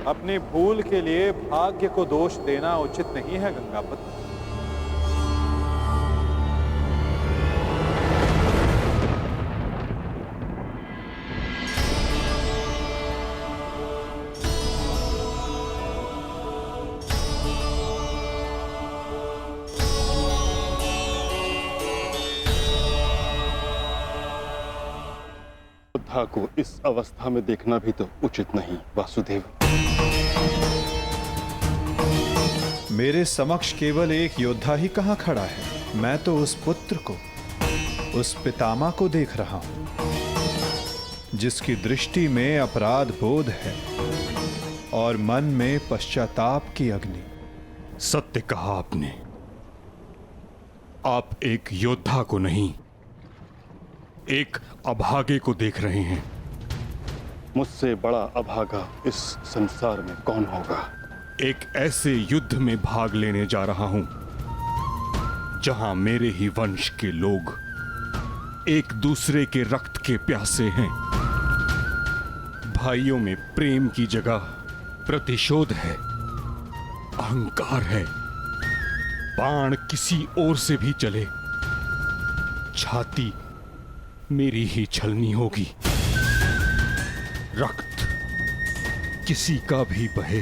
अपनी भूल के लिए भाग्य को दोष देना उचित नहीं है गंगापत। योद्धा को इस अवस्था में देखना भी तो उचित नहीं वासुदेव। मेरे समक्ष केवल एक योद्धा ही कहां खड़ा है। मैं तो उस पुत्र को, उस पितामह को देख रहा हूं जिसकी दृष्टि में अपराध बोध है और मन में पश्चाताप की अग्नि। सत्य कहा आपने। आप एक योद्धा को नहीं, एक अभागे को देख रहे हैं। मुझसे बड़ा अभागा इस संसार में कौन होगा। एक ऐसे युद्ध में भाग लेने जा रहा हूं जहां मेरे ही वंश के लोग एक दूसरे के रक्त के प्यासे हैं। भाइयों में प्रेम की जगह प्रतिशोध है, अहंकार है। बाण किसी ओर से भी चले, छाती मेरी ही छलनी होगी। रक्त किसी का भी बहे,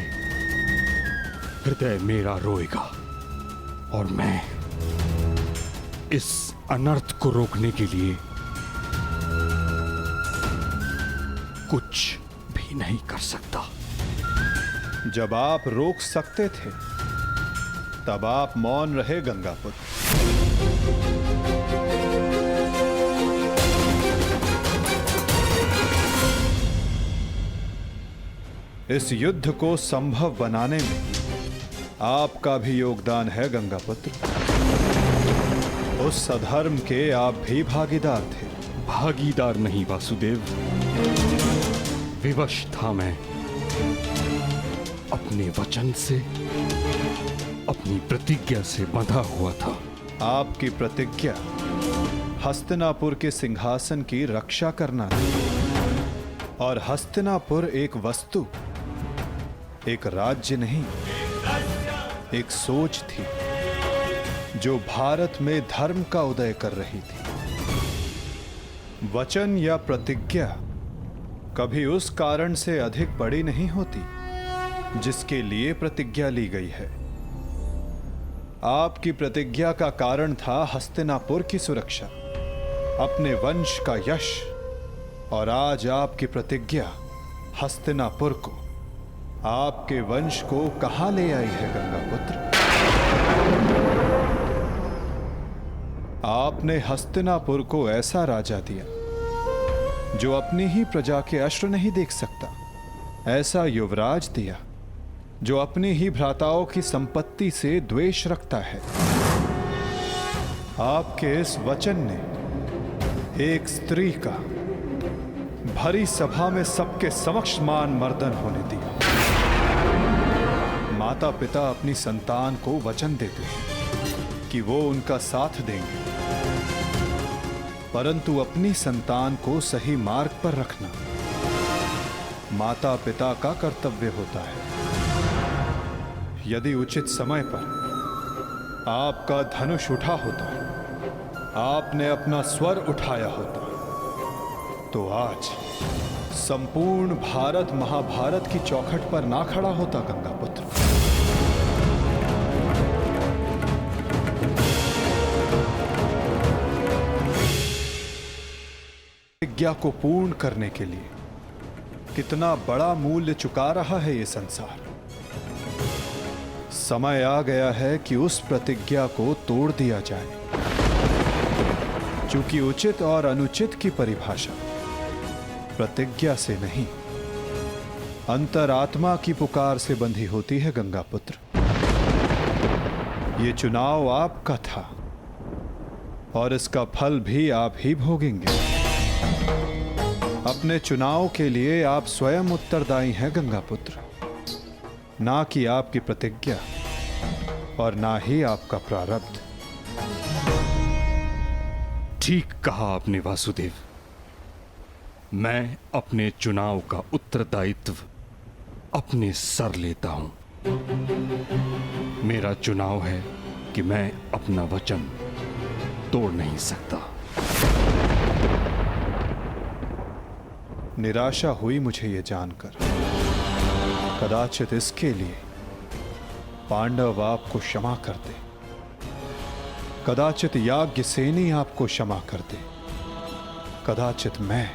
हृदय मेरा रोएगा। और मैं इस अनर्थ को रोकने के लिए कुछ भी नहीं कर सकता। जब आप रोक सकते थे तब आप मौन रहे गंगापुत्र। इस युद्ध को संभव बनाने में आपका भी योगदान है गंगापुत्र। उस अधर्म के आप भी भागीदार थे। भागीदार नहीं वासुदेव, विवश था मैं। अपने वचन से, अपनी प्रतिज्ञा से बंधा हुआ था। आपकी प्रतिज्ञा हस्तिनापुर के सिंहासन की रक्षा करना थी। और हस्तिनापुर एक वस्तु, एक राज्य नहीं, एक सोच थी जो भारत में धर्म का उदय कर रही थी। वचन या प्रतिज्ञा कभी उस कारण से अधिक बड़ी नहीं होती जिसके लिए प्रतिज्ञा ली गई है। आपकी प्रतिज्ञा का कारण था हस्तिनापुर की सुरक्षा, अपने वंश का यश। और आज आपकी प्रतिज्ञा हस्तिनापुर को, आपके वंश को कहां ले आई है गंगापुत्र। आपने हस्तिनापुर को ऐसा राजा दिया जो अपनी ही प्रजा के अश्रु नहीं देख सकता, ऐसा युवराज दिया जो अपनी ही भ्राताओं की संपत्ति से द्वेष रखता है। आपके इस वचन ने एक स्त्री का भरी सभा में सबके समक्ष मान मर्दन होने दिया। माता पिता अपनी संतान को वचन देते हैं कि वो उनका साथ देंगे, परंतु अपनी संतान को सही मार्ग पर रखना माता पिता का कर्तव्य होता है। यदि उचित समय पर आपका धनुष उठा होता, आपने अपना स्वर उठाया होता, तो आज संपूर्ण भारत महाभारत की चौखट पर ना खड़ा होता गंगापुत्र। प्रतिज्ञा को पूर्ण करने के लिए कितना बड़ा मूल्य चुका रहा है ये संसार। समय आ गया है कि उस प्रतिज्ञा को तोड़ दिया जाए, क्योंकि उचित और अनुचित की परिभाषा प्रतिज्ञा से नहीं, अंतरात्मा की पुकार से बंधी होती है गंगापुत्र। ये चुनाव आपका था और इसका फल भी आप ही भोगेंगे। अपने चुनाव के लिए आप स्वयं उत्तरदायी हैं गंगापुत्र, ना कि आपकी प्रतिज्ञा और ना ही आपका प्रारब्ध। ठीक कहा आपने वासुदेव। मैं अपने चुनाव का उत्तरदायित्व अपने सर लेता हूं। मेरा चुनाव है कि मैं अपना वचन तोड़ नहीं सकता। निराशा हुई मुझे ये जानकर। कदाचित इसके लिए पांडव आपको क्षमा कर दे, कदाचित याज्ञसेनी आपको क्षमा कर दे, कदाचित मैं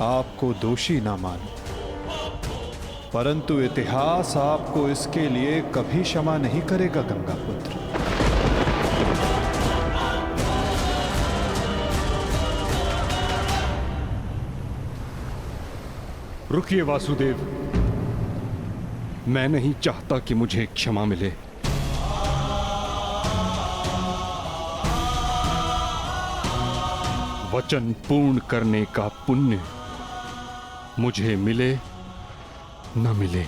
आपको दोषी ना मानूं, परंतु इतिहास आपको इसके लिए कभी क्षमा नहीं करेगा गंगापुत्र। रुकिए वासुदेव, मैं नहीं चाहता कि मुझे क्षमा मिले। वचन पूर्ण करने का पुण्य मुझे मिले न मिले,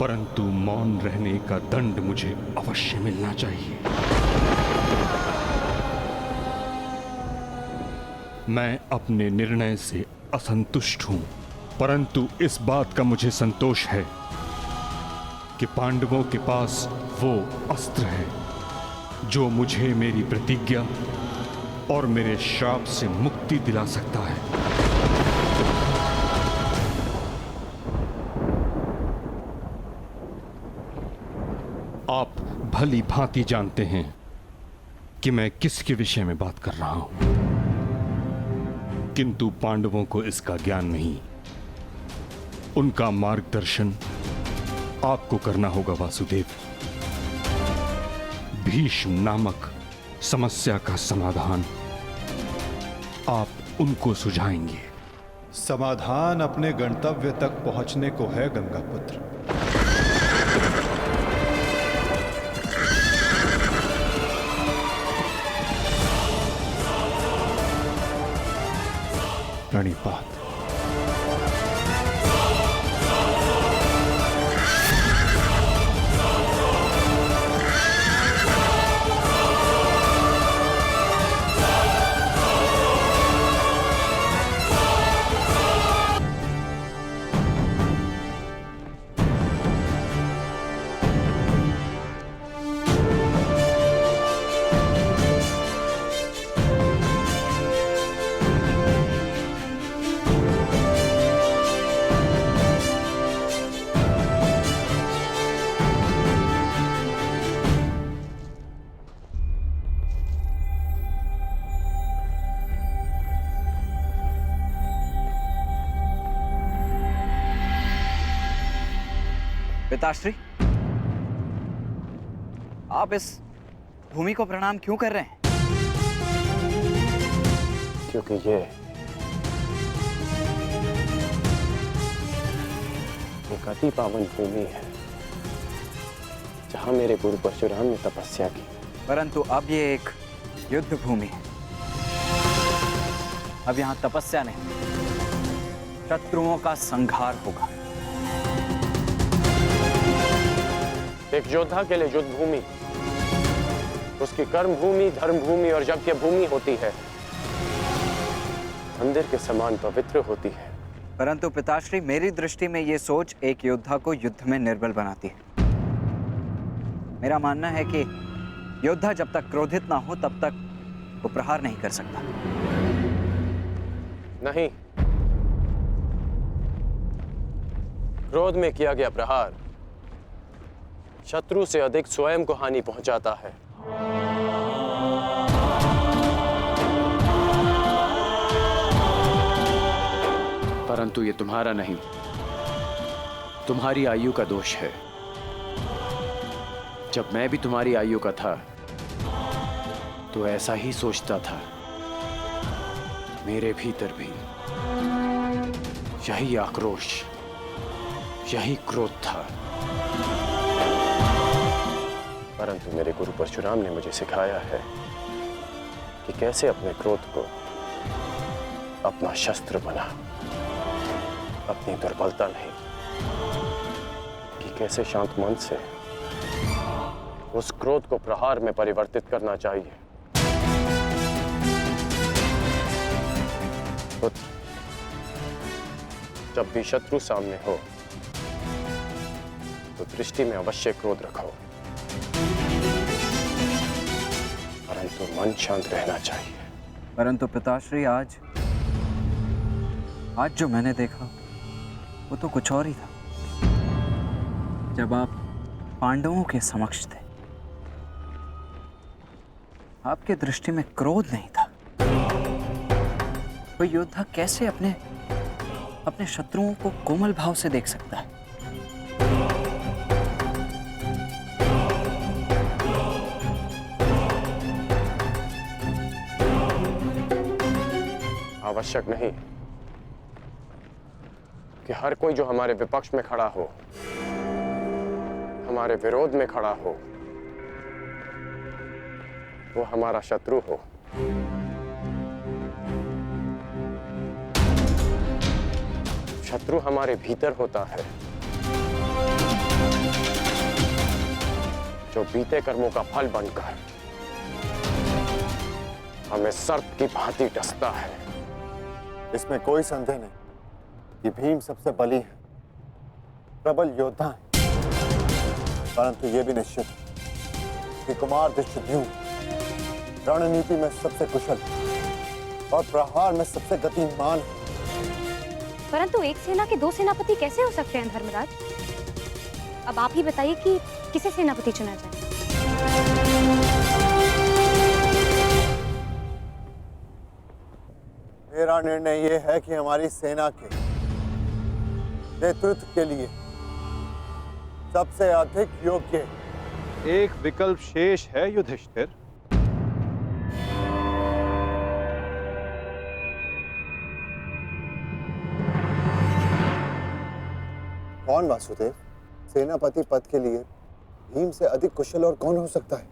परंतु मौन रहने का दंड मुझे अवश्य मिलना चाहिए। मैं अपने निर्णय से असंतुष्ट हूं, परंतु इस बात का मुझे संतोष है कि पांडवों के पास वो अस्त्र है जो मुझे मेरी प्रतिज्ञा और मेरे श्राप से मुक्ति दिला सकता है। आप भली भांति जानते हैं कि मैं किसके विषय में बात कर रहा हूं, किंतु पांडवों को इसका ज्ञान नहीं। उनका मार्गदर्शन आपको करना होगा वासुदेव। भीष्म नामक समस्या का समाधान आप उनको सुझाएंगे। समाधान अपने गंतव्य तक पहुंचने को है गंगापुत्र। प्रणिपात। पिताश्री, आप इस भूमि को प्रणाम क्यों कर रहे हैं? क्योंकि ये एक अति पावन भूमि है जहां मेरे गुरु परशुराम ने तपस्या की। परंतु अब ये एक युद्ध भूमि है। अब यहां तपस्या नहीं, शत्रुओं का संहार होगा। एक योद्धा के लिए युद्ध भूमि उसकी कर्म भूमि, धर्म भूमि और यज्ञ भूमि होती है। मंदिर के समान पवित्र होती है। परंतु पिताश्री, मेरी दृष्टि में ये सोच एक योद्धा को युद्ध में निर्बल बनाती है। मेरा मानना है कि योद्धा जब तक क्रोधित ना हो तब तक वो प्रहार नहीं कर सकता। नहीं, क्रोध में किया गया प्रहार शत्रु से अधिक स्वयं को हानि पहुंचाता है। परंतु ये तुम्हारा नहीं, तुम्हारी आयु का दोष है। जब मैं भी तुम्हारी आयु का था तो ऐसा ही सोचता था। मेरे भीतर भी यही आक्रोश, यही क्रोध था। परंतु मेरे गुरु परशुराम ने मुझे सिखाया है कि कैसे अपने क्रोध को अपना शस्त्र बना, अपनी दुर्बलता नहीं, कि कैसे शांत मन से उस क्रोध को प्रहार में परिवर्तित करना चाहिए। पुत्र, जब भी शत्रु सामने हो तो दृष्टि में अवश्य क्रोध रखो, परंतु मन शांत रहना चाहिए। परंतु पिताश्री, आज जो मैंने देखा वो तो कुछ और ही था। जब आप पांडवों के समक्ष थे, आपके दृष्टि में क्रोध नहीं था। कोई योद्धा कैसे अपने शत्रुओं को कोमल भाव से देख सकता है? आवश्यक नहीं कि हर कोई जो हमारे विपक्ष में खड़ा हो, हमारे विरोध में खड़ा हो, वो हमारा शत्रु हो। शत्रु हमारे भीतर होता है, जो बीते कर्मों का फल बनकर हमें सर्प की भांति डसता है। इसमें कोई संदेह नहीं कि भीम सबसे बली है, प्रबल योद्धा है। परंतु यह भी निश्चित है कि कुमार धृष्टद्युम्न रणनीति में सबसे कुशल और प्रहार में सबसे गतिमान है। परंतु एक सेना के दो सेनापति कैसे हो सकते हैं धर्मराज? अब आप ही बताइए कि किसे सेनापति चुना जाए। मेरा निर्णय यह है कि हमारी सेना के नेतृत्व के लिए सबसे अधिक योग्य एक विकल्प शेष है युधिष्ठिर। कौन वासुदेव? सेनापति पद के लिए भीम से अधिक कुशल और कौन हो सकता है?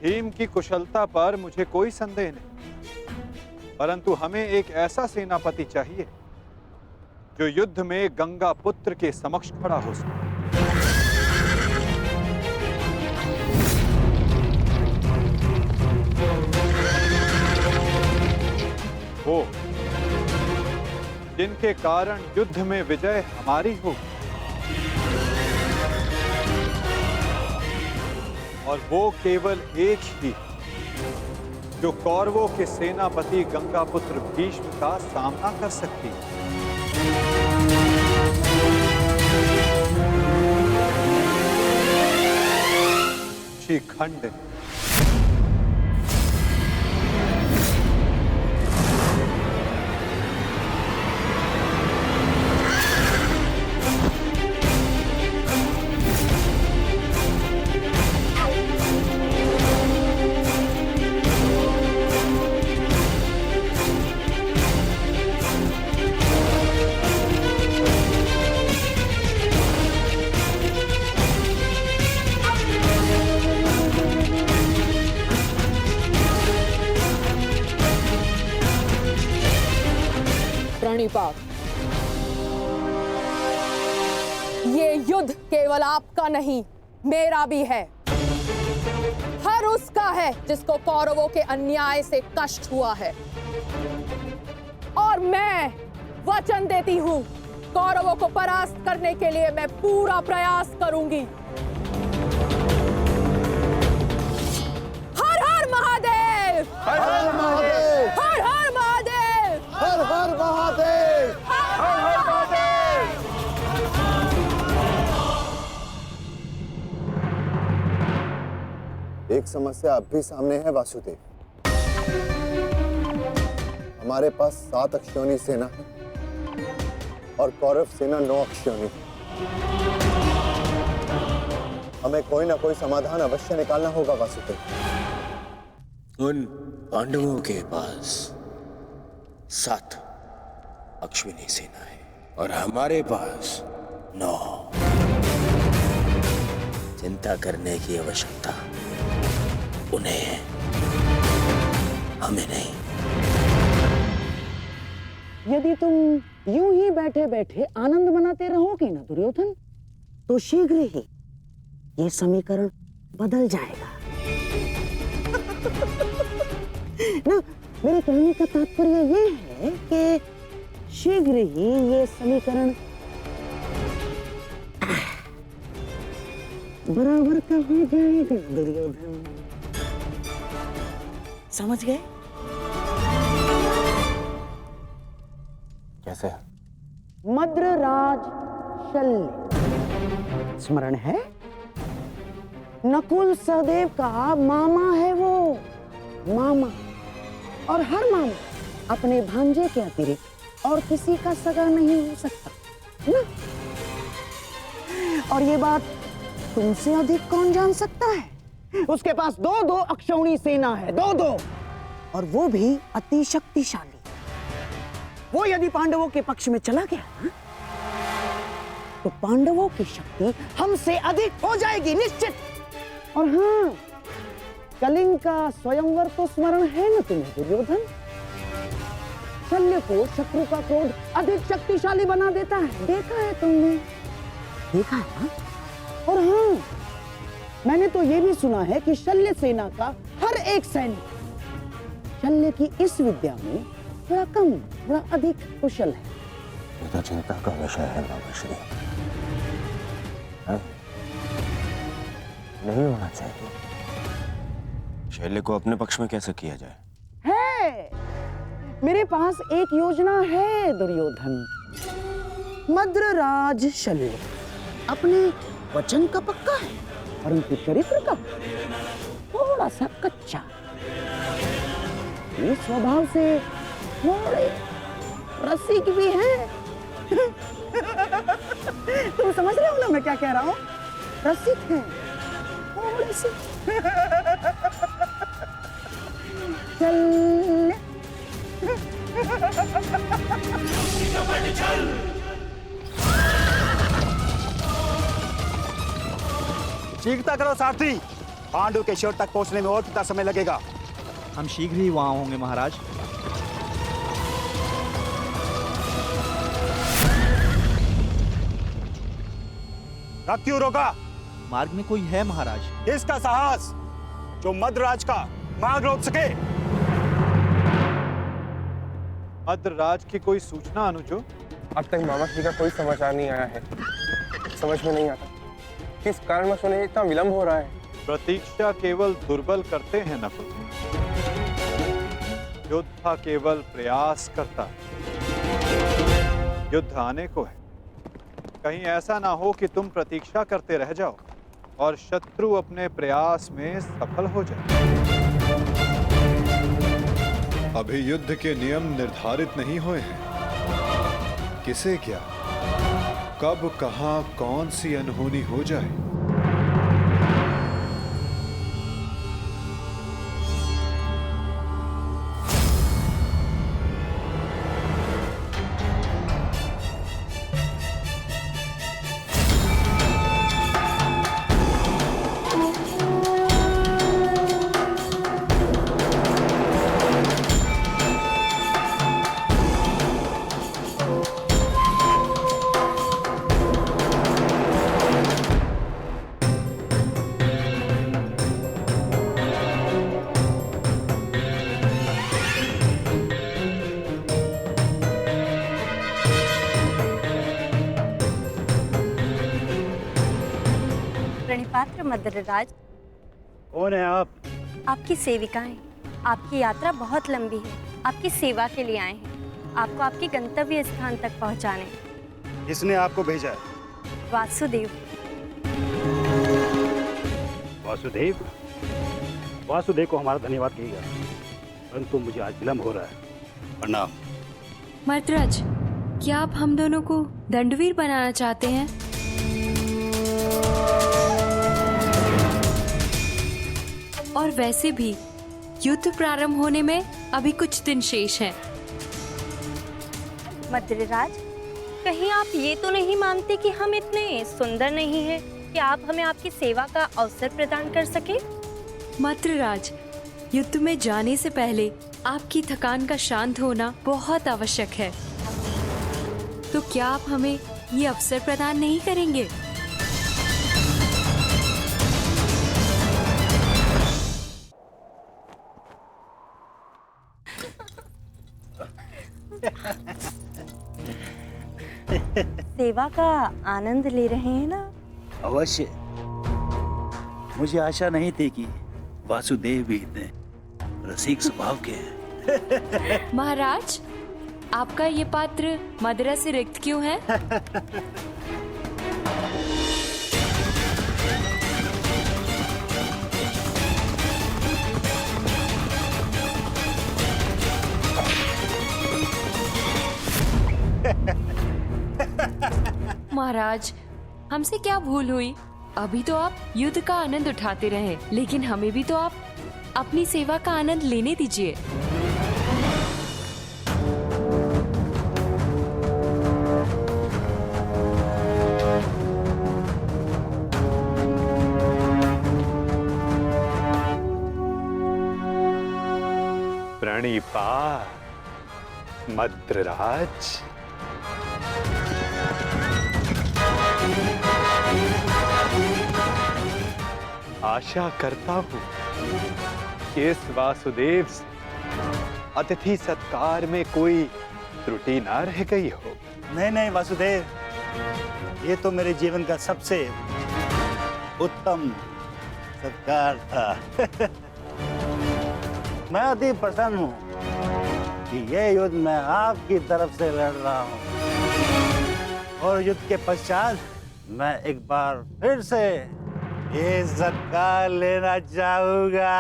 भीम की कुशलता पर मुझे कोई संदेह नहीं, परंतु हमें एक ऐसा सेनापति चाहिए जो युद्ध में गंगा पुत्र के समक्ष खड़ा हो सके। वो जिनके कारण युद्ध में विजय हमारी हो, और वो केवल एक ही जो कौरवों के सेनापति गंगापुत्र भीष्म का सामना कर सकती है। शिखंड प्रणिपात, ये युद्ध केवल आपका नहीं, मेरा भी है। हर उसका है जिसको कौरवों के अन्याय से कष्ट हुआ है। और मैं वचन देती हूं, कौरवों को परास्त करने के लिए मैं पूरा प्रयास करूंगी। हर हर महादेव! हर हर महादेव! हर हर महादेव! हर हर महादेव! हर हर महादेव! एक समस्या अब भी सामने है वासुदेव। हमारे पास 7 अक्षौणी सेना है और कौरव सेना 9 अक्षौणी। हमें कोई ना कोई समाधान अवश्य निकालना होगा वासुदेव। उन पांडवों के पास 7 अश्विनी सेना है और हमारे पास 9। चिंता करने की आवश्यकता उन्हें है, हमें नहीं। यदि तुम यूं ही बैठे बैठे आनंद मनाते रहोगे ना दुर्योधन, तो शीघ्र ही ये समीकरण बदल जाएगा। ना मेरे कहने का तात्पर्य ये है कि शीघ्र ही ये समीकरण बराबर का हो जाएगा दुर्योधन। समझ गए? कैसे? मद्रराज शल्य स्मरण है? नकुल सहदेव का मामा है वो, मामा। और हर मामा अपने भांजे के अतिरिक्त और किसी का सगा नहीं हो सकता ना। और ये बात तुमसे अधिक कौन जान सकता है? उसके पास दो अक्षौणी सेना है, दो, और वो भी अति शक्तिशाली। वो यदि पांडवों के पक्ष में चला गया ना, तो पांडवों की शक्ति हमसे अधिक हो जाएगी निश्चित। और हाँ, कलिंग का स्वयंवर तो स्मरण है ना तुम्हें दुर्योधन? शल्य को शत्रु का क्रोध अधिक शक्तिशाली बना देता है, देखा है तुमने? देखा है ना? और हाँ, मैंने तो ये भी सुना है कि शल्य सेना का हर एक सैनिक शल्य की इस विद्या में थोड़ा कम, थोड़ा अधिक कुशल है। ये तो चिंता का विषय है मामाश्री। नहीं होना चाहिए। शैल्य को अपने पक्ष में कैसे किया जाए? है, मेरे पास एक योजना है दुर्योधन। मद्रराज शल्य अपने वचन का पक्का है, परंतु चरित्र का थोड़ा सा कच्चा। ये स्वभाव से थोड़े रसिक भी हैं। तुम समझ रहे हो ना मैं क्या कह रहा हूँ? रसिक हैं थोड़ी सी। चल शीघ्रता करो सारथी, पांडु के शिविर तक पहुंचने में और कितना समय लगेगा? हम शीघ्र ही वहां होंगे महाराज। रथ क्यों रोका? मार्ग में कोई है महाराज। किसका साहस जो मद्रराज का मार्ग रोक सके? मद्रराज की कोई सूचना अनुजो? अब तक मामाश्री का कोई समाचार नहीं आया है। समझ में नहीं आता किस कारणवश उन्हें इतना विलंब हो रहा है। प्रतीक्षा केवल दुर्बल करते हैं नकुल, योद्धा केवल प्रयास करता है। युद्ध आने को है, कहीं ऐसा ना हो कि तुम प्रतीक्षा करते रह जाओ और शत्रु अपने प्रयास में सफल हो जाए। अभी युद्ध के नियम निर्धारित नहीं हुए हैं। किसे क्या, कब, कहां, कौन सी अनहोनी हो जाए। प्रणिपात्र मद्रराज। कौन है आप? आपकी सेविकाएं। आपकी यात्रा बहुत लंबी है, आपकी सेवा के लिए आए हैं, आपको आपके गंतव्य स्थान तक पहुंचाने। किसने आपको भेजा है? वासुदेव। वासुदेव? वासुदेव को हमारा धन्यवाद कहिएगा, परंतु मुझे आज विलंब हो रहा है। प्रणाम। मद्रराज, क्या आप हम दोनों को दंडवीर बनाना चाहते हैं? और वैसे भी युद्ध प्रारंभ होने में अभी कुछ दिन शेष हैं। मद्रराज, कहीं आप ये तो नहीं मानते कि हम इतने सुंदर नहीं हैं कि आप हमें आपकी सेवा का अवसर प्रदान कर सके? मद्रराज, युद्ध में जाने से पहले आपकी थकान का शांत होना बहुत आवश्यक है। तो क्या आप हमें ये अवसर प्रदान नहीं करेंगे? सेवा का आनंद ले रहे हैं ना? अवश्य। मुझे आशा नहीं थी कि वासुदेव भी इतने रसिक स्वभाव के हैं। महाराज, आपका ये पात्र मदिरा से रिक्त क्यों है? महाराज, हमसे क्या भूल हुई? अभी तो आप युद्ध का आनंद उठाते रहे, लेकिन हमें भी तो आप अपनी सेवा का आनंद लेने दीजिए। प्रणिपात मद्रराज। आशा करता हूं कि इस वासुदेव से अतिथि सत्कार में कोई त्रुटि ना रह गई हो। नहीं नहीं वासुदेव, ये तो मेरे जीवन का सबसे उत्तम सत्कार था। मैं अति प्रसन्न हूँ कि ये युद्ध मैं आपकी तरफ से लड़ रहा हूँ, और युद्ध के पश्चात मैं एक बार फिर से ये सत्कार लेना चाहूंगा।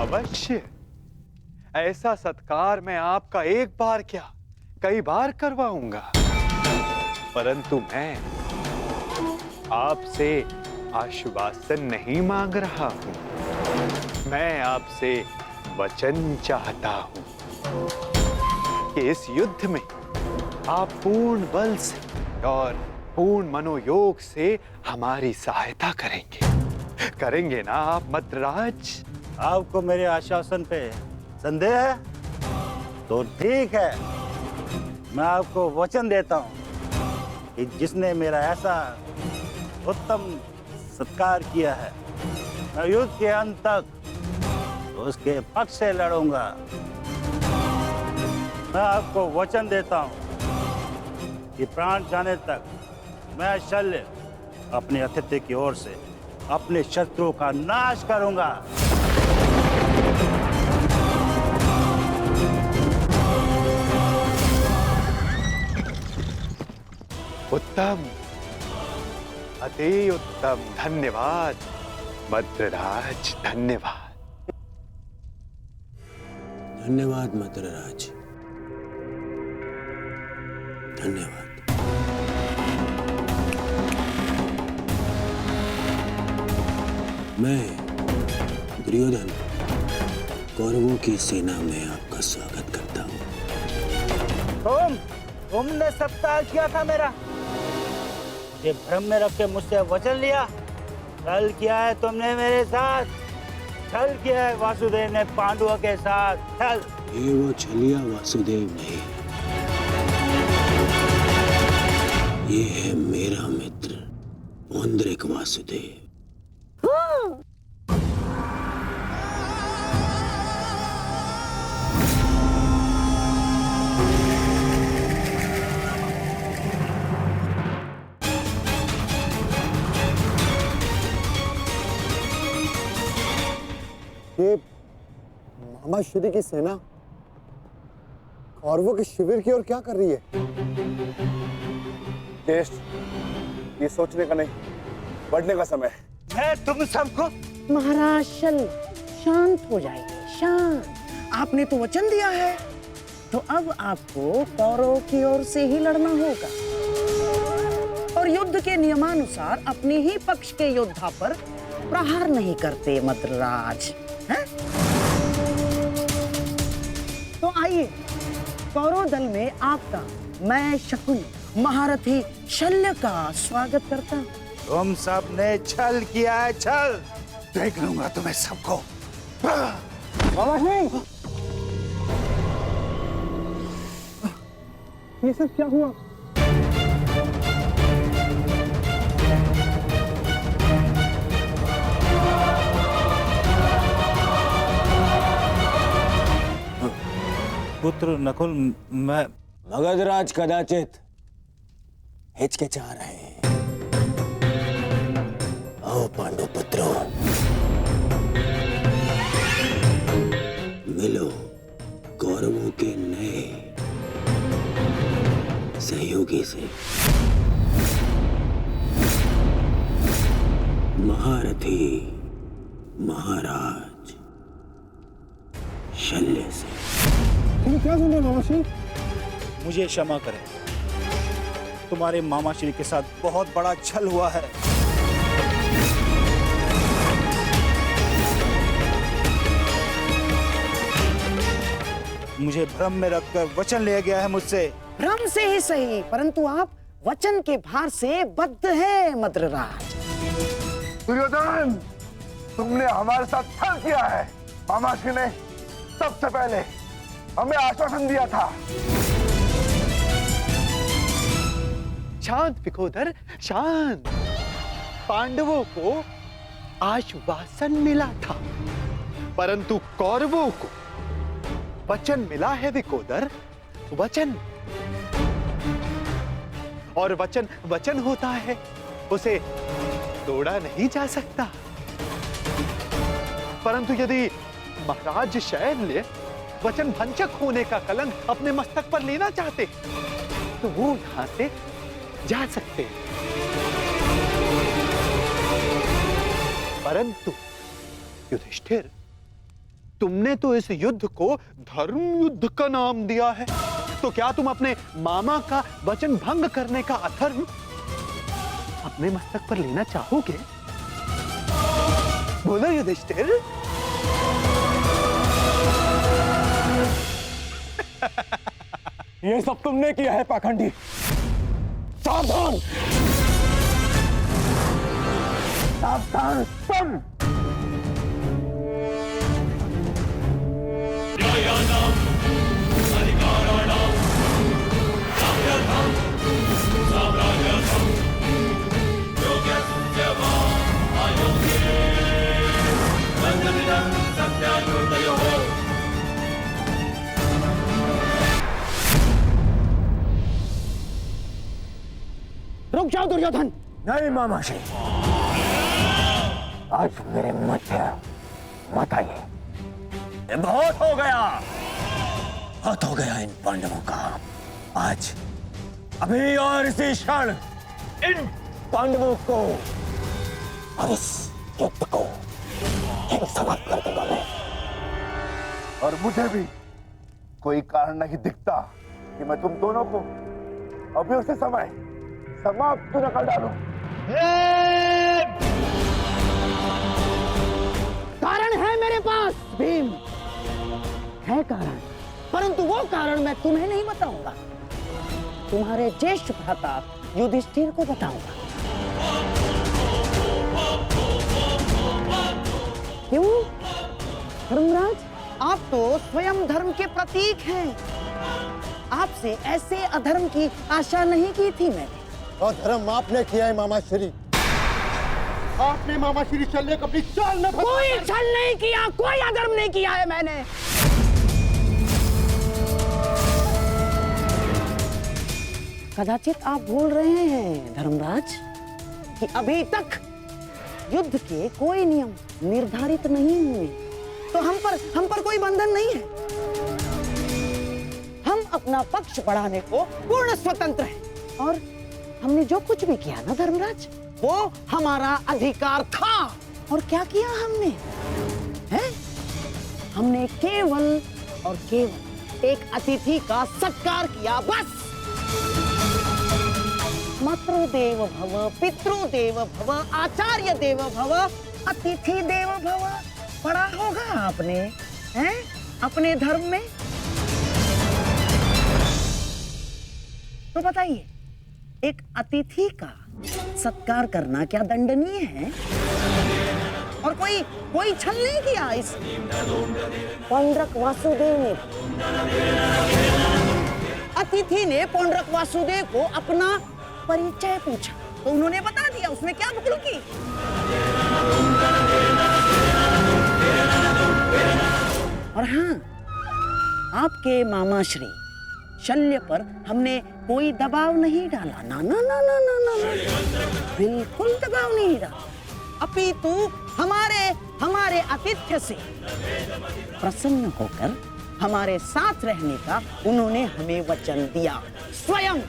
अवश्य, ऐसा सत्कार मैं आपका एक बार क्या कई बार करवाऊंगा, परंतु मैं आपसे आश्वासन नहीं मांग रहा हूं। मैं आपसे वचन चाहता हूं कि इस युद्ध में आप पूर्ण बल से और पूर्ण मनोयोग से हमारी सहायता करेंगे ना आप मद्रराज? आपको मेरे आश्वासन पे संदेह है? तो ठीक है, मैं आपको वचन देता हूँ कि जिसने मेरा ऐसा उत्तम सत्कार किया है, मैं युद्ध के अंत तक उसके पक्ष से लड़ूंगा। मैं आपको वचन देता हूँ कि प्राण जाने तक मैं शल्य अपने अतिथि की ओर से अपने शत्रुओं का नाश करूंगा। उत्तम, अति उत्तम। धन्यवाद मद्रराज, धन्यवाद। धन्यवाद मद्रराज, धन्यवाद। मैं दुर्योधन कौरवों की सेना में आपका स्वागत करता हूँ। तुमने सत्कार किया था मेरा, मुझे भ्रम में रख के मुझसे वचन लिया। छल किया है तुमने मेरे साथ, छल किया है वासुदेव ने पांडवों के साथ, छल। ये वो छलिया वासुदेव नहीं, ये है मेरा मित्र पौंड्रिक वासुदेव। ये मामा श्री की सेना कौरवों के शिविर की ओर क्या कर रही है? ज्येष्ठ, ये सोचने का नहीं, बढ़ने का समय है। मैं तुम सबको महाराज शांत हो जाइए, शांत। आपने तो वचन दिया है, तो अब आपको कौरवों की ओर से ही लड़ना होगा, और युद्ध के नियमानुसार अपने ही पक्ष के योद्धा पर प्रहार नहीं करते मद्रराज, हैं? तो आइए, कौरव दल में आपका मैं शकुनी महारथी शल्य का स्वागत करता हूं। तुम सब ने छल किया है, छल। देख लूंगा तुम्हें सबको। ये सब क्या हुआ? पुत्र नकुल, मैं मगधराज कदाचित हिचकिचा रहे हैं। आओ पांडु पुत्रों, मिलो कौरवों के नए सहयोगी से, महारथी महाराज शल्य से। तुम क्या सुन रहे हो मामाश्री? मुझे क्षमा करें, तुम्हारे मामाश्री के साथ बहुत बड़ा छल हुआ है। मुझे भ्रम में रखकर वचन लिया गया है मुझसे। भ्रम से ही सही, परंतु आप वचन के भार से बद्ध है मद्रराज। दुर्योधन, तुमने हमारे साथ छल किया है। मामाश्री ने सबसे पहले हमें आश्वासन दिया था। शांत विकोदर, शांत। पांडवों को आश्वासन मिला था, परंतु कौरवों को वचन मिला है विकोदर, वचन। और वचन वचन होता है, उसे तोड़ा नहीं जा सकता। परंतु यदि महाराज शैल्य वचन भंजक होने का कलंक अपने मस्तक पर लेना चाहते तो वो यहां से जा सकते हैं। परंतु युधिष्ठिर, तुमने तो इस युद्ध को धर्म युद्ध का नाम दिया है, तो क्या तुम अपने मामा का वचन भंग करने का अधर्म अपने मस्तक पर लेना चाहोगे? बोलो युधिष्ठिर। ये सब तुमने किया है पाखंडी। सावधान, सावधान सुन। रुक जाओ दुर्योधन। नहीं मामाश्री, आज मेरे मत आइए। बहुत हो गया, बहुत हो गया इन पांडवों का। आज अभी और इसी क्षण इन पांडवों को और इस युद्ध को समाप्त कर दूंगा मैं। और मुझे भी कोई कारण नहीं दिखता कि मैं तुम दोनों को अभी उसी समय समाप्त न कर डालूं। कारण है मेरे पास भीम, है कारण, परंतु वो कारण मैं तुम्हें नहीं बताऊंगा, तुम्हारे ज्येष्ठ भ्राता युधिष्ठिर को बताऊंगा। क्यों धर्मराज, आप तो स्वयं धर्म के प्रतीक हैं। आपसे ऐसे अधर्म की आशा नहीं की थी मैंने। और धर्म आपने किया है मामाश्री। आपने मामाश्री शल्य को अपनी चाल में कोई छल नहीं किया, कोई अधर्म नहीं किया है मैंने। कदाचित आप भूल रहे हैं धर्मराज कि अभी तक युद्ध के कोई नियम निर्धारित नहीं हुए, तो हम पर कोई बंधन नहीं है। हम अपना पक्ष बढ़ाने को पूर्ण स्वतंत्र हैं, और हमने जो कुछ भी किया ना धर्मराज, वो हमारा अधिकार था। और क्या किया हमने? हैं? हमने केवल और केवल एक अतिथि का सत्कार किया, बस। मातृदेव भव, पितृदेव भव, आचार्य देव भव, अतिथि देव भव पढ़ा होगा आपने, हैं? अपने धर्म में। तो बताइए, एक अतिथि का सत्कार करना क्या दंडनीय है? और कोई छल नहीं किया इस पौंड्रक वासुदेव ने। अतिथि ने पौंड्रक वासुदेव को अपना परिचय पूछा, तो उन्होंने बता दिया। उसमें क्या भूल की? और हाँ, आपके मामा श्री शल्य पर हमने कोई दबाव नहीं डाला। ना ना ना ना ना ना, ना। बिल्कुल दबाव नहीं डाला, अपितु हमारे आतिथ्य से प्रसन्न होकर हमारे साथ रहने का उन्होंने हमें वचन दिया स्वयं।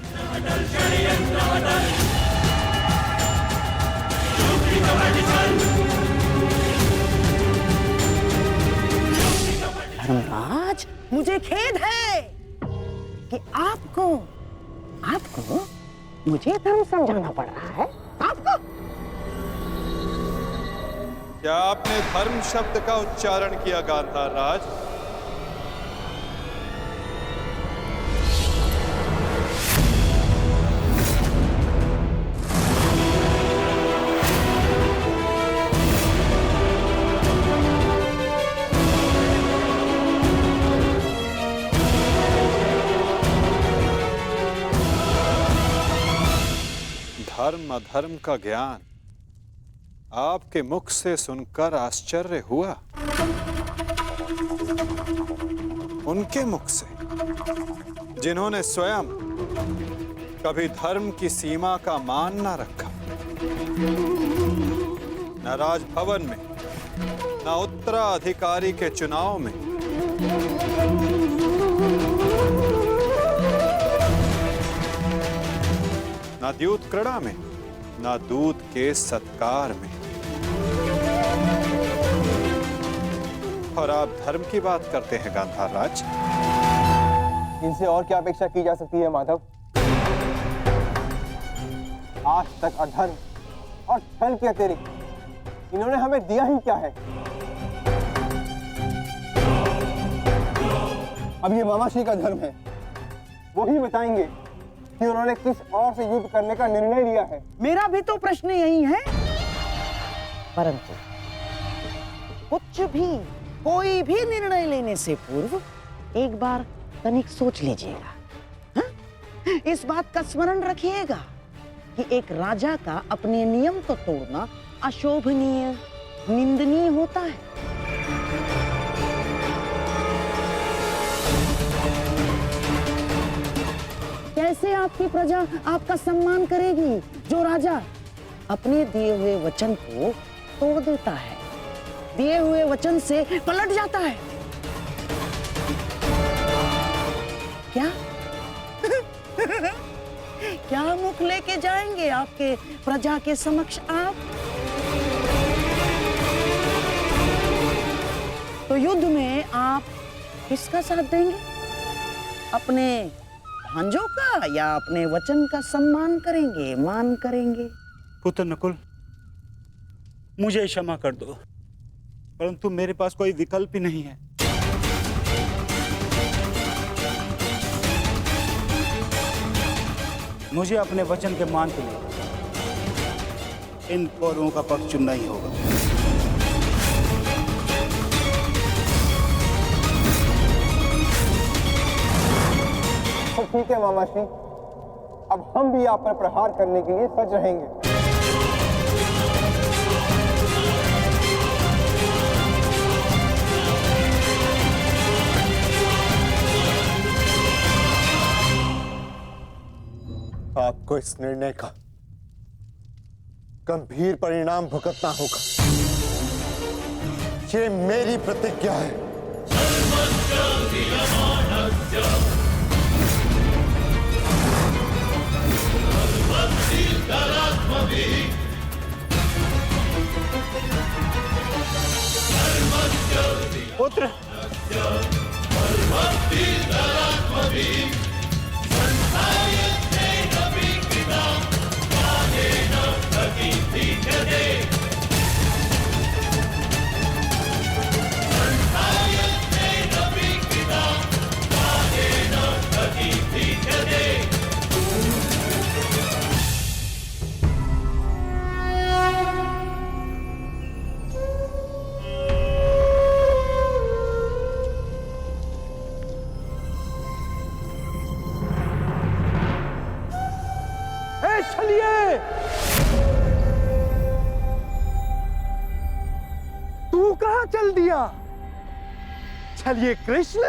धर्मराज, मुझे खेद है कि आपको मुझे धर्म समझाना पड़ रहा है। आपको क्या आपने धर्म शब्द का उच्चारण किया गांधार राज? धर्म अधर्म का ज्ञान आपके मुख से सुनकर आश्चर्य हुआ, उनके मुख से जिन्होंने स्वयं कभी धर्म की सीमा का मान न रखा, न राजभवन में, न उत्तराधिकारी के चुनाव में, न द्यूत क्रीड़ा में, न दूत के सत्कार में, और आप धर्म की बात करते हैं गांधार राज। इनसे और क्या अपेक्षा की जा सकती है माधव? आज तक अधर्म और छल के अतिरिक्त इन्होंने हमें दिया ही क्या है? अब ये मामाश्री का धर्म है, वो ही बताएंगे कि उन्होंने किस और से युद्ध करने का निर्णय लिया है। मेरा भी तो प्रश्न यही है, परंतु कुछ भी कोई भी निर्णय लेने से पूर्व एक बार तनिक सोच लीजिएगा। हाँ? इस बात का स्मरण रखिएगा कि एक राजा का अपने नियम तो तोड़ना अशोभनीय, निंदनीय होता है। कैसे आपकी प्रजा आपका सम्मान करेगी जो राजा अपने दिए हुए वचन को तोड़ देता है, दिए हुए वचन से पलट जाता है? क्या क्या मुख लेके जाएंगे आपके प्रजा के समक्ष आप? तो युद्ध में आप किसका साथ देंगे? अपने भांजों का या अपने वचन का सम्मान करेंगे, मान करेंगे? पुत्र नकुल, मुझे क्षमा कर दो, परंतु मेरे पास कोई विकल्प ही नहीं है। मुझे अपने वचन के मान के लिए इन कौरवों का पक्ष चुनना ही होगा। तो ठीक है मामाश्री, अब हम भी आप पर प्रहार करने के लिए सज रहेंगे। आपको इस निर्णय का गंभीर परिणाम भुगतना होगा, ये मेरी प्रतिज्ञा है। पुत्र तू कहां चल दिया? चलिए कृष्ण,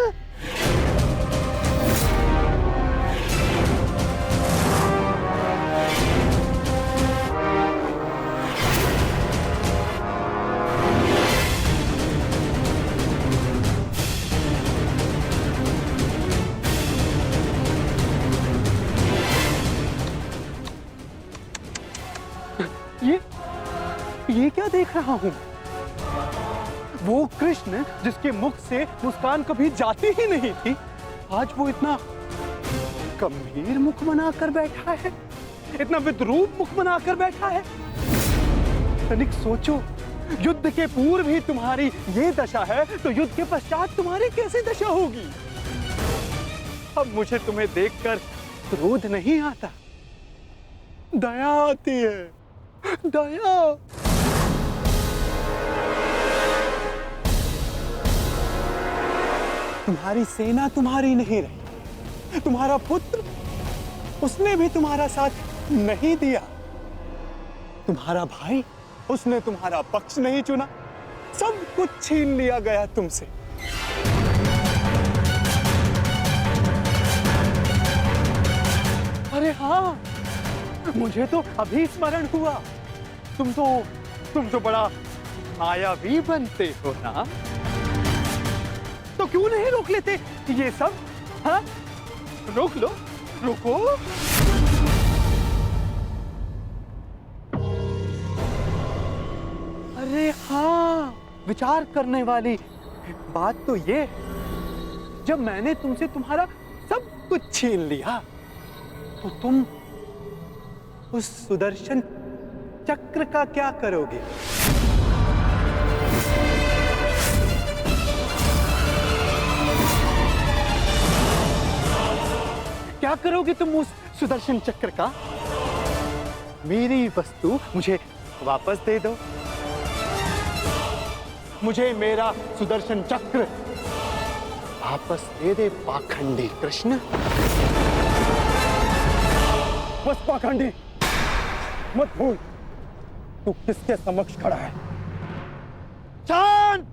ये क्या देख रहा हूं? वो कृष्ण जिसके मुख से मुस्कान कभी जाती ही नहीं थी, आज वो इतना गंभीर मुख बनाकर बैठा है, इतना विद्रूप मुख बनाकर बैठा है। तनिक सोचो, युद्ध के पूर्व ही तुम्हारी ये दशा है, तो युद्ध के पश्चात तुम्हारी कैसी दशा होगी? अब मुझे तुम्हें देखकर क्रोध नहीं आता, दया आती है, दया। तुम्हारी सेना तुम्हारी नहीं रही, तुम्हारा पुत्र, उसने भी तुम्हारा साथ नहीं दिया, तुम्हारा भाई, उसने तुम्हारा पक्ष नहीं चुना, सब कुछ छीन लिया गया तुमसे। अरे हाँ, मुझे तो अभी स्मरण हुआ, तुम तो बड़ा मायावी बनते हो ना, तो क्यों नहीं रोक लेते ये सब? हाँ, रोक लो, रुको। अरे हाँ, विचार करने वाली बात तो ये, जब मैंने तुमसे तुम्हारा सब कुछ छीन लिया, तो तुम उस सुदर्शन चक्र का क्या करोगे? क्या करोगे तुम उस सुदर्शन चक्र का? मेरी वस्तु मुझे वापस दे दो, मुझे मेरा सुदर्शन चक्र वापस दे दे पाखंडी कृष्ण। बस पाखंडी, मत भूल तू किसके समक्ष खड़ा है। शांत,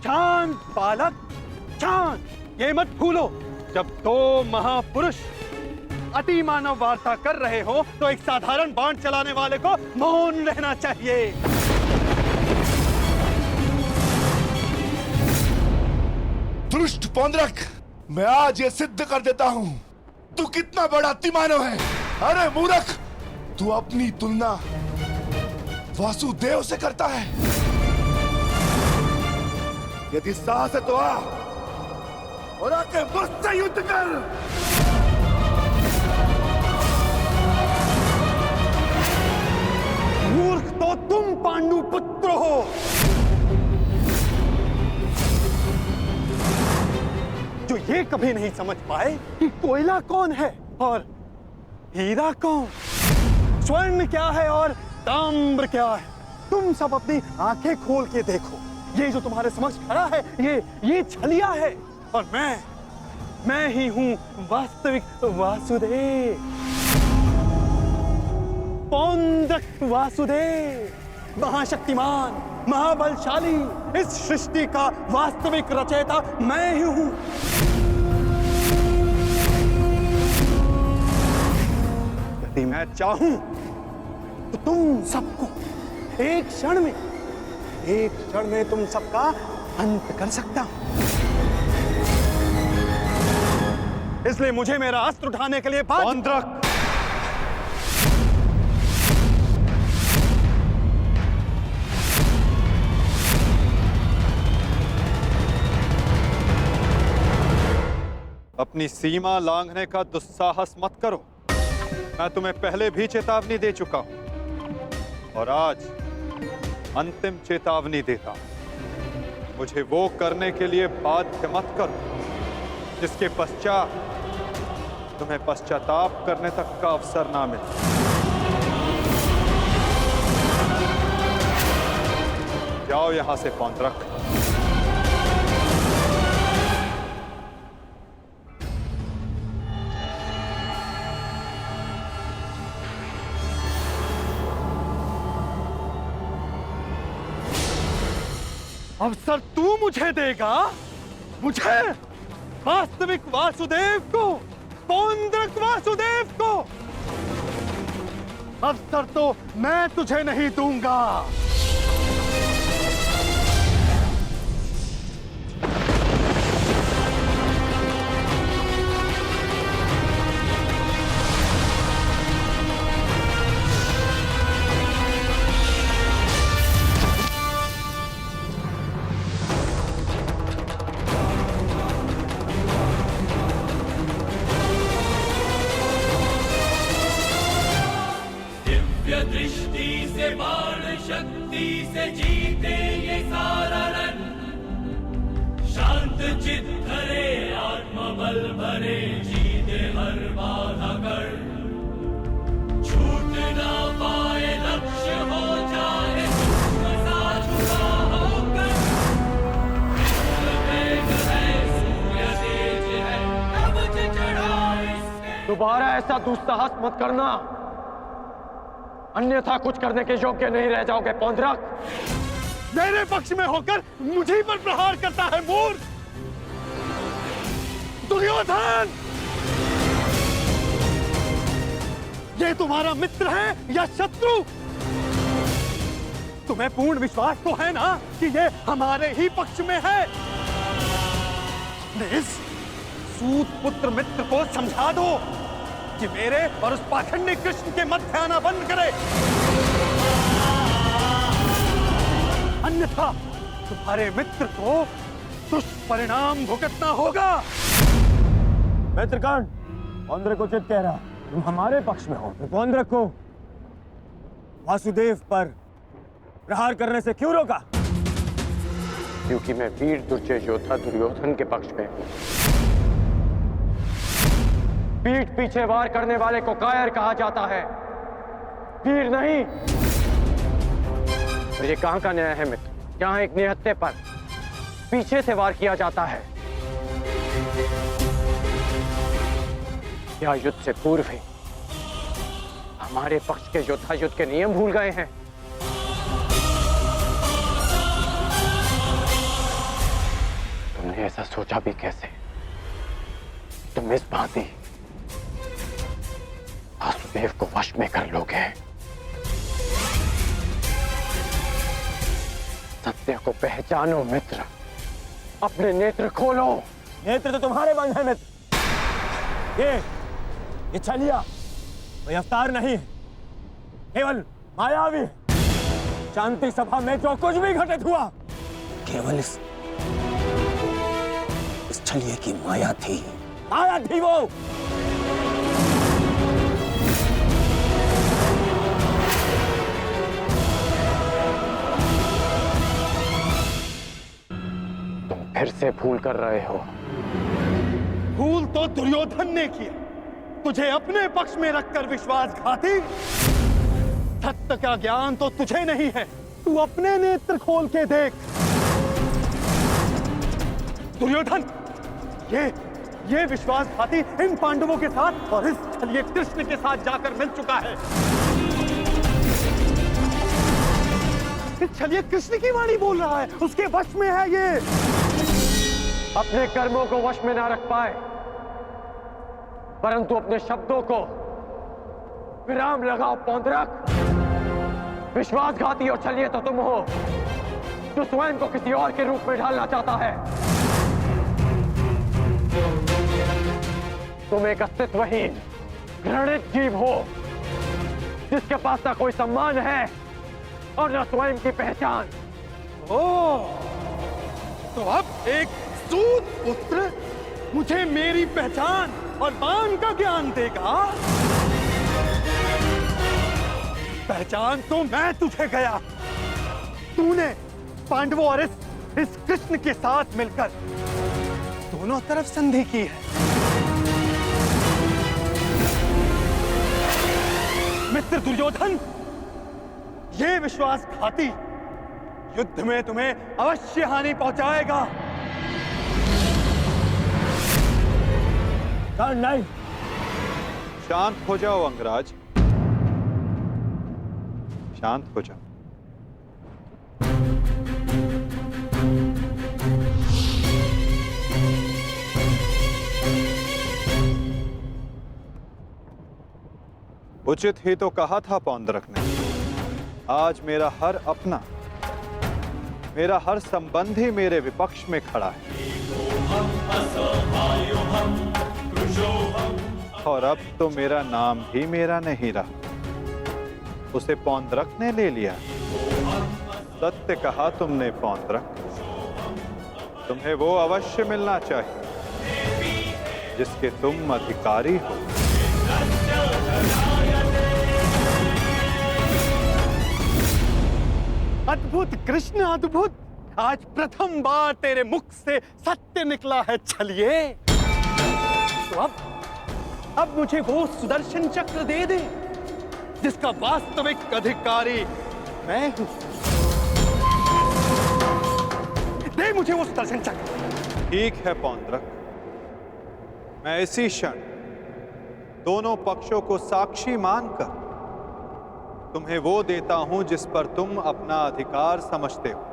शांत बालक, शांत। ये मत भूलो, जब दो महापुरुष अति मानव वार्ता कर रहे हो, तो एक साधारण बाण चलाने वाले को मौन रहना चाहिए। दुष्ट पौंड्रक, मैं आज ये सिद्ध कर देता हूं तू कितना बड़ा अतिमानव है। अरे मूर्ख, तू अपनी तुलना वासुदेव से करता है। यदि साहस है तो आ और आके मुझसे युद्ध कर। मूर्ख तो तुम पांडु पुत्र हो। जो ये कभी नहीं समझ पाए कि कोयला कौन है और हीरा कौन, स्वर्ण क्या है और ताम्र क्या है। तुम सब अपनी आंखें खोल के देखो, ये जो तुम्हारे समक्ष खड़ा है, ये छलिया है, और मैं ही हूं वास्तविक वासुदेव, पौंड्रक वासुदेव, महाशक्तिमान, महाबलशाली, इस सृष्टि का वास्तविक रचयिता मैं ही हूं। यदि मैं चाहूं तो तुम सबको एक क्षण में तुम सबका अंत कर सकता हूं। इसलिए मुझे मेरा अस्त्र उठाने के लिए पौंड्रक, अपनी सीमा लांघने का दुस्साहस मत करो। मैं तुम्हें पहले भी चेतावनी दे चुका हूं और आज अंतिम चेतावनी देता हूं। मुझे वो करने के लिए बाध्य मत करो जिसके पश्चात तुम्हें पश्चाताप करने तक का अवसर ना मिले। जाओ यहां से पौंड्रक। अवसर तू मुझे देगा, मुझे, वास्तविक वासुदेव को, पौंड्रक वासुदेव को। अवसर तो मैं तुझे नहीं दूंगा। चित धरे आत्मबल भरे जीते हर बाधा कर छूट ना पाए लक्ष्य हो जाए सा झुका होकर वेग है सूर्य तेज है कवच चढ़ा इसके। दोबारा ऐसा दुस्साहस मत करना, अन्यथा कुछ करने के योग्य नहीं रह जाओगे पौंड्रक। मेरे पक्ष में होकर मुझे पर प्रहार करता है मूर्ख दुर्योधन। ये तुम्हारा मित्र है या शत्रु? तुम्हें पूर्ण विश्वास तो है ना कि ये हमारे ही पक्ष में है? इस सूत पुत्र मित्र को समझा दो कि मेरे और उस पाखंडी कृष्ण के मध्य आना बंद करे, अन्यथा तुम्हारे मित्र को दुष्परिणाम भुगतना होगा। मित्रकर्ण, पौंड्रक को चित कह रहा, तुम हमारे पक्ष में हो, पौंड्रक को वासुदेव पर प्रहार करने से क्यों रोका? क्योंकि मैं वीर दुर्जय योद्धा दुर्योधन के पक्ष में हूं। पीठ पीछे वार करने वाले को कायर कहा जाता है, वीर नहीं। और ये कहां का न्याय है मित्र? यहाँ एक निहत्थे पर पीछे से वार किया जाता है। क्या युद्ध से पूर्व ही हमारे पक्ष के योद्धा युद्ध के नियम भूल गए हैं? तुमने ऐसा सोचा भी कैसे? तुम इस भांति वासुदेव को वश में कर लोगे? सत्य को पहचानो मित्र, अपने नेत्र खोलो। नेत्र तो तुम्हारे बंद है मित्र। ये छलिया कोई अवतार नहीं है, केवल मायावी। शांति सभा में जो कुछ भी घटित हुआ केवल इस छलिए की माया थी, माया थी वो। फिर से भूल कर रहे हो। भूल तो दुर्योधन ने किया, तुझे अपने पक्ष में रखकर विश्वासघाती। सत्य का ज्ञान तो तुझे नहीं है, तू अपने नेत्र खोल के देख। दुर्योधन, ये विश्वासघाती इन पांडवों के साथ और इस छलिए कृष्ण के साथ जाकर मिल चुका है। इस छलिए कृष्ण की वाणी बोल रहा है, उसके वश में है ये। अपने कर्मों को वश में ना रख पाए, परंतु अपने शब्दों को विराम लगाओ पौंड्रक। विश्वासघाती और छलिए तो तुम हो, जो स्वयं को किसी और के रूप में ढालना चाहता है। तुम एक अस्तित्वहीन घृणित जीव हो, जिसके पास ना कोई सम्मान है और न स्वयं की पहचान। तो अब एक सूत पुत्र मुझे मेरी पहचान और मान का ज्ञान देगा? पहचान तो मैं तुझे गया। तूने पांडवों और इस कृष्ण के साथ मिलकर दोनों तरफ संधि की है। मित्र दुर्योधन, ये विश्वासघाती युद्ध में तुम्हें अवश्य हानि पहुंचाएगा। नहीं। शांत हो जाओ अंगराज, शांत हो जाओ। उचित ही तो कहा था पौंड्रक ने। आज मेरा हर अपना, मेरा हर संबंधी मेरे विपक्ष में खड़ा है, और अब तो मेरा नाम भी मेरा नहीं रहा, उसे पौंड्रक ने ले लिया। सत्य कहा तुमने पौंड्रक, तुम्हें वो अवश्य मिलना चाहिए जिसके तुम अधिकारी हो। अद्भुत कृष्ण, अद्भुत। आज प्रथम बार तेरे मुख से सत्य निकला है छलिए। तो अब मुझे वो सुदर्शन चक्र दे दे जिसका वास्तविक अधिकारी मैं हूं। दे मुझे वो सुदर्शन चक्र। ठीक है पौंड्रक, मैं इसी क्षण दोनों पक्षों को साक्षी मानकर तुम्हें वो देता हूं जिस पर तुम अपना अधिकार समझते हो।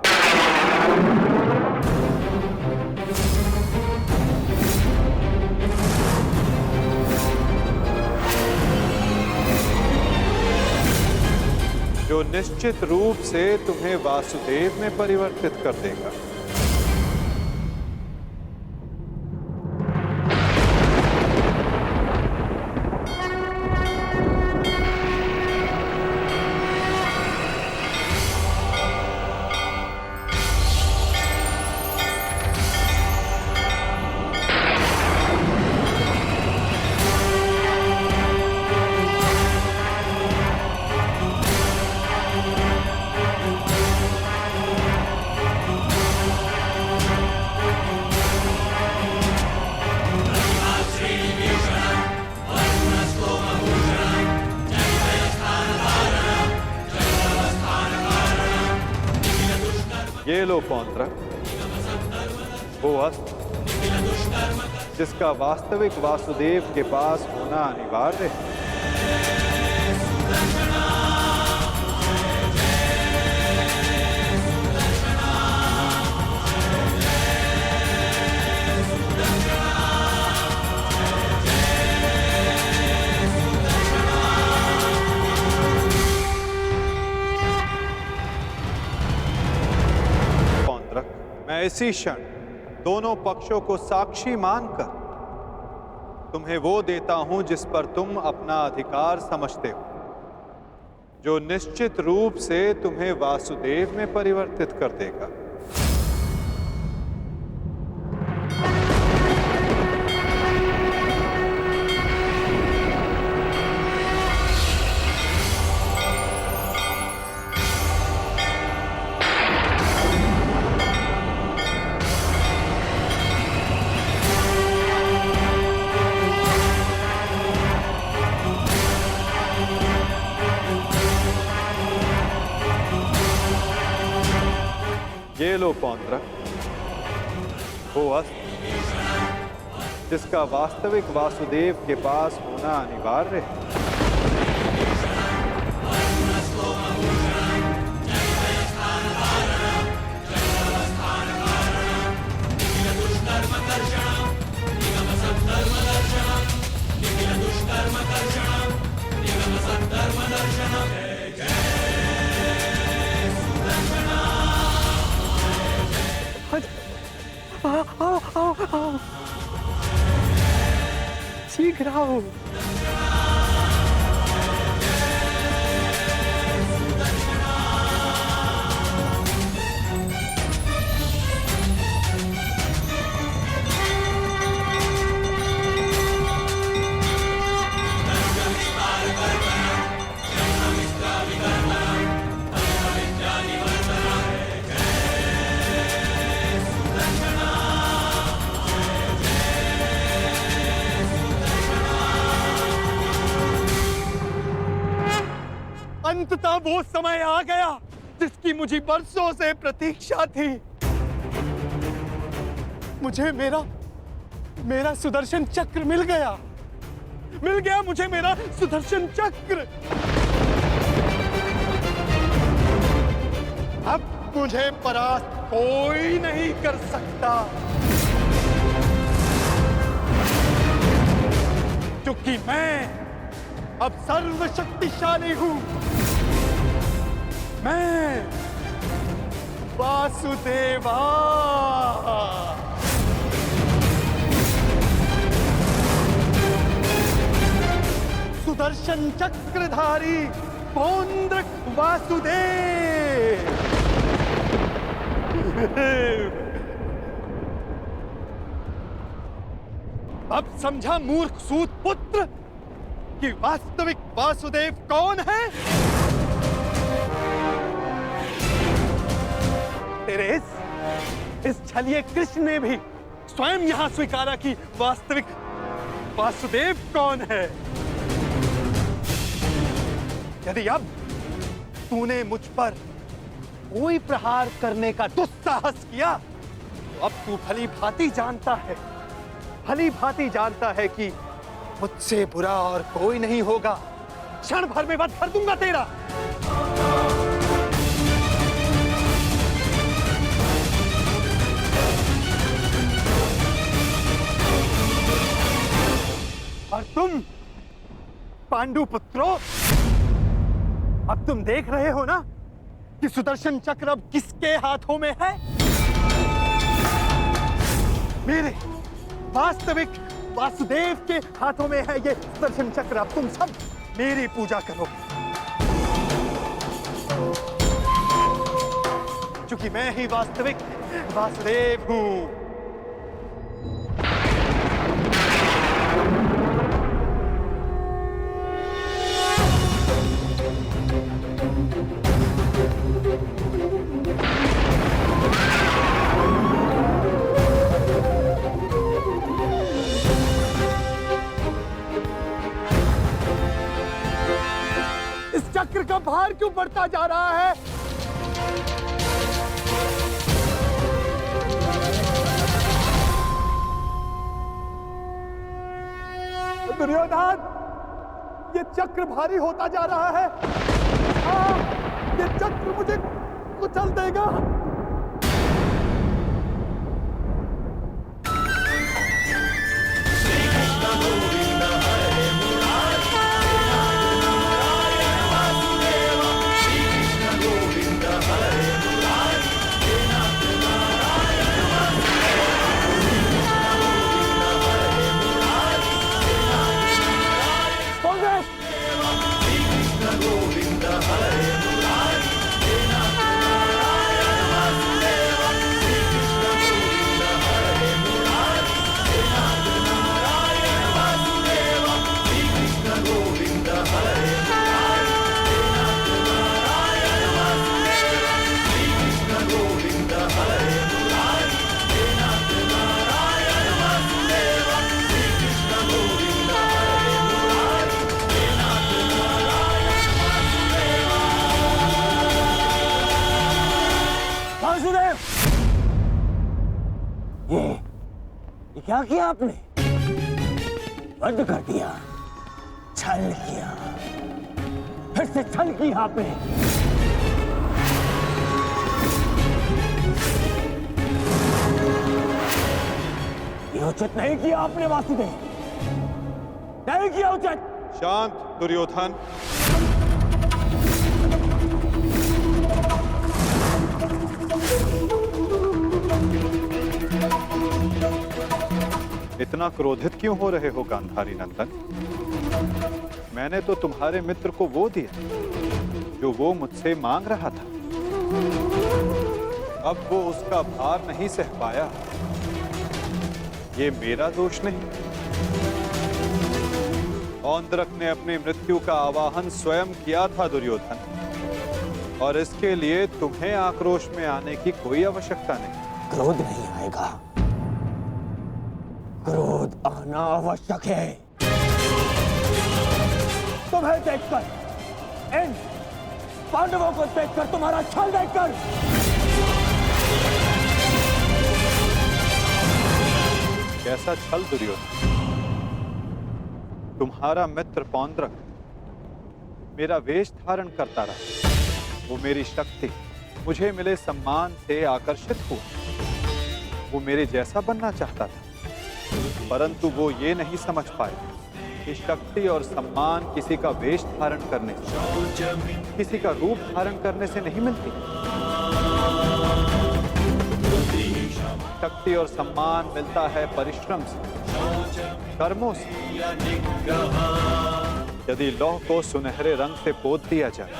जो निश्चित रूप से तुम्हें वासुदेव में परिवर्तित कर देगा। ये लो पौंड्रक, वो अस्त्र जिसका वास्तविक वासुदेव के पास होना अनिवार्य है। मैं इसी क्षण दोनों पक्षों को साक्षी मानकर तुम्हें वो देता हूं जिस पर तुम अपना अधिकार समझते हो, जो निश्चित रूप से तुम्हें वासुदेव में परिवर्तित कर देगा। ये लो पौंड्रक, वो अस्त्र जिसका वास्तविक वासुदेव के पास होना अनिवार्य है। आओ। शीघ्र आओ। अंततः वो समय आ गया जिसकी मुझे बरसों से प्रतीक्षा थी। मुझे मेरा सुदर्शन चक्र मिल गया मुझे मेरा सुदर्शन चक्र। अब मुझे परास्त कोई नहीं कर सकता, क्योंकि मैं अब सर्वशक्तिशाली हूं। मैं वासुदेवा। सुदर्शन चक्रधारी पौंड्रक वासुदेव। अब समझा मूर्ख सूत पुत्र कि वास्तविक वासुदेव कौन है? तेरे इस छलिए कृष्ण ने भी स्वयं यहां स्वीकारा कि वास्तविक वासुदेव कौन है। यदि अब तूने मुझ पर कोई प्रहार करने का दुस्साहस किया तो अब तू भली भांति जानता है कि मुझसे बुरा और कोई नहीं होगा। क्षण भर में वध कर दूंगा तेरा। और तुम पांडु पुत्रों, अब तुम देख रहे हो ना कि सुदर्शन चक्र अब किसके हाथों में है? मेरे वास्तविक वासुदेव के हाथों में है ये सुदर्शन चक्र। अब तुम सब मेरी पूजा करो, क्योंकि मैं ही वास्तविक वासुदेव हूं। चक्र का भार क्यों बढ़ता जा रहा है? दुर्योधन, ये चक्र भारी होता जा रहा है। ये चक्र मुझे कुचल देगा। क्या किया आपने? वध कर दिया, छल किया, फिर से छल किया आपने। ये उचित नहीं किया आपने वासुदेव, नहीं किया उचित। शांत दुर्योधन। इतना क्रोधित क्यों हो रहे हो गांधारी नंदन? मैंने तो तुम्हारे मित्र को वो दिया जो वो मुझसे मांग रहा था। अब वो उसका भार नहीं सह पाया, ये मेरा दोष नहीं। औंद्रक ने अपनी मृत्यु का आवाहन स्वयं किया था दुर्योधन, और इसके लिए तुम्हें आक्रोश में आने की कोई आवश्यकता नहीं। क्रोध नहीं आएगा, क्रोध आना आवश्यक है। तुम्हें देखकर, इन पांडवों को देखकर, तुम्हारा छल देखकर। कैसा छल दुर्योधन? तुम्हारा मित्र पौंद्रक मेरा वेश धारण करता रहा, वो मेरी शक्ति, मुझे मिले सम्मान से आकर्षित हुआ। वो मेरे जैसा बनना चाहता था, परंतु वो ये नहीं समझ पाए कि शक्ति और सम्मान किसी का वेश धारण करने से, किसी का रूप धारण करने से नहीं मिलती। शक्ति और सम्मान मिलता है परिश्रम से, कर्मों से। यदि लौह को सुनहरे रंग से पोत दिया जाए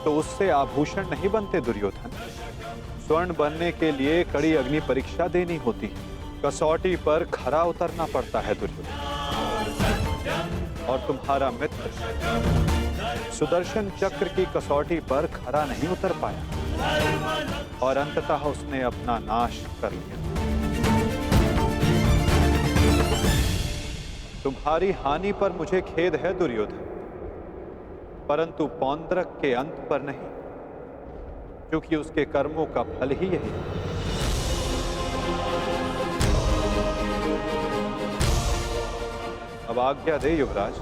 तो उससे आभूषण नहीं बनते दुर्योधन। स्वर्ण बनने के लिए कड़ी अग्नि परीक्षा देनी होती है, कसौटी पर खरा उतरना पड़ता है दुर्योधन। और तुम्हारा मित्र सुदर्शन चक्र की कसौटी पर खरा नहीं उतर पाया। और अंततः उसने अपना नाश कर लिया। तुम्हारी हानि पर मुझे खेद है दुर्योधन, परंतु पौंड्रक के अंत पर नहीं, क्योंकि उसके कर्मों का फल ही यही है। अब आज्ञा दे युवराज।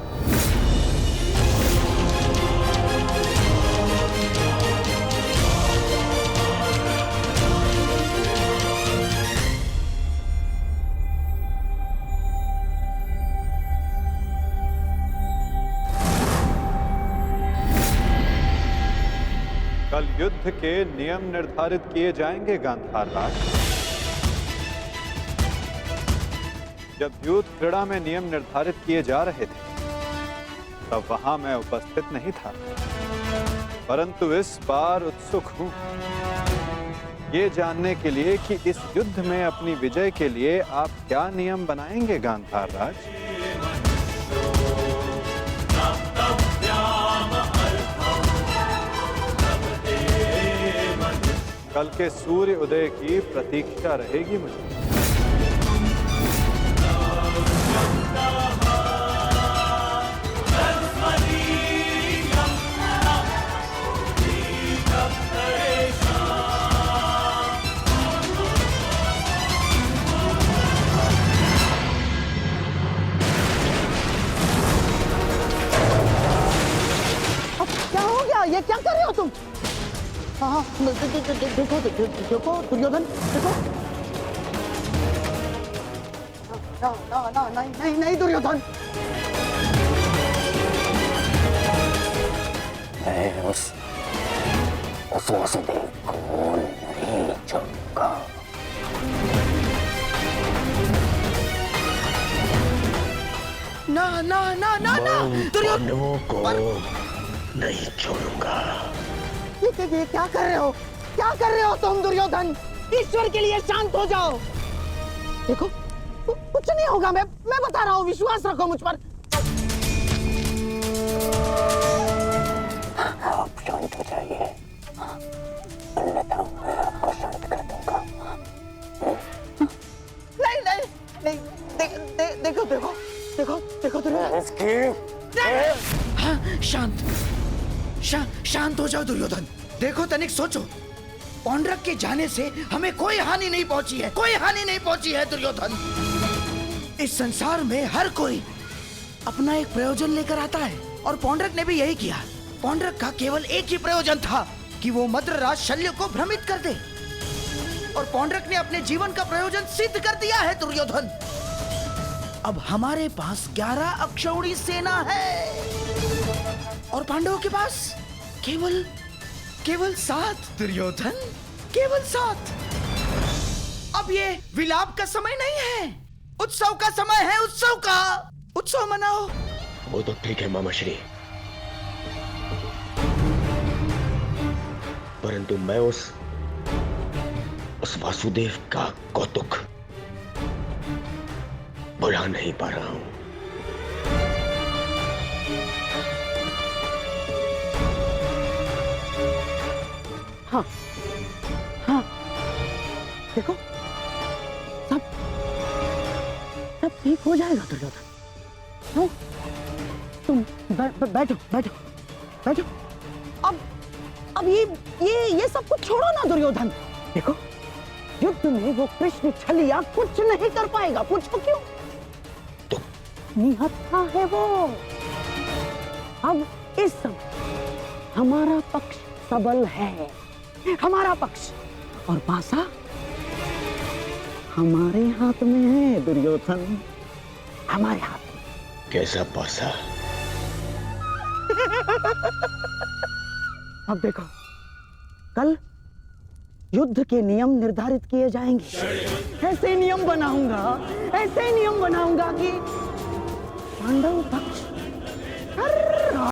कल युद्ध के नियम निर्धारित किए जाएंगे गांधार राज। जब युद्ध क्रीड़ा में नियम निर्धारित किए जा रहे थे तब वहां मैं उपस्थित नहीं था, परंतु इस बार उत्सुक हूं ये जानने के लिए कि इस युद्ध में अपनी विजय के लिए आप क्या नियम बनाएंगे गांधार राज। कल के सूर्य उदय की प्रतीक्षा रहेगी मुझे। क्या हो गया? ये क्या कर रहे हो तुम? हाँ, देखो देखो दुर्योधन, देखो। ना ना ना नहीं नहीं नहीं दुर्योधन। मैं उस वासुदेव को नहीं छोड़ूंगा। ना ना ना ना ना पांडवों को नहीं छोड़ूंगा। ये क्या कर रहे हो? क्या कर रहे हो तुम दुर्योधन? ईश्वर के लिए शांत हो जाओ। देखो कुछ नहीं होगा, मैं बता रहा हूँ, विश्वास रखो मुझ पर। आप शांत हो जाइए, अन्यथा मैं आपको शांत कर दूंगा। नहीं नहीं नहीं, देखो देखो देखो देखो दुर्योधन। हाँ, शांत हो जाओ दुर्योधन। देखो तनिक सोचो, पौंड्रक के जाने से हमें कोई हानि नहीं पहुंची है, कोई हानि नहीं पहुंची है दुर्योधन। इस संसार में हर कोई अपना एक प्रयोजन लेकर आता है और पौंड्रक ने भी यही किया। पौंड्रक का केवल एक ही प्रयोजन था कि वो मद्रराज शल्य को भ्रमित कर दे, और पौंड्रक ने अपने जीवन का प्रयोजन सिद्ध कर दिया है दुर्योधन। अब हमारे पास 11 अक्षौणी सेना है और पांडवों के पास केवल 7 दुर्योधन, केवल 7। अब ये विलाप का समय नहीं है, उत्सव का समय है, उत्सव का। उत्सव मनाओ। वो तो ठीक है मामा श्री, परंतु मैं उस वासुदेव का कौतुक भुला नहीं पा रहा हूं। हाँ हाँ, देखो सब ठीक हो जाएगा दुर्योधन। हाँ? तुम बैठो बैठो बैठो। अब ये सब कुछ छोड़ो ना दुर्योधन। देखो युद्ध में वो कृष्ण छलिया कुछ नहीं कर पाएगा। पूछो क्यों? निहत्था है वो। अब इस समय हमारा पक्ष सबल है, हमारा पक्ष, और पासा हमारे हाथ में है दुर्योधन, हमारे हाथ में। कैसा पासा? अब देखो कल युद्ध के नियम निर्धारित किए जाएंगे। ऐसे नियम बनाऊंगा कि पांडव पक्ष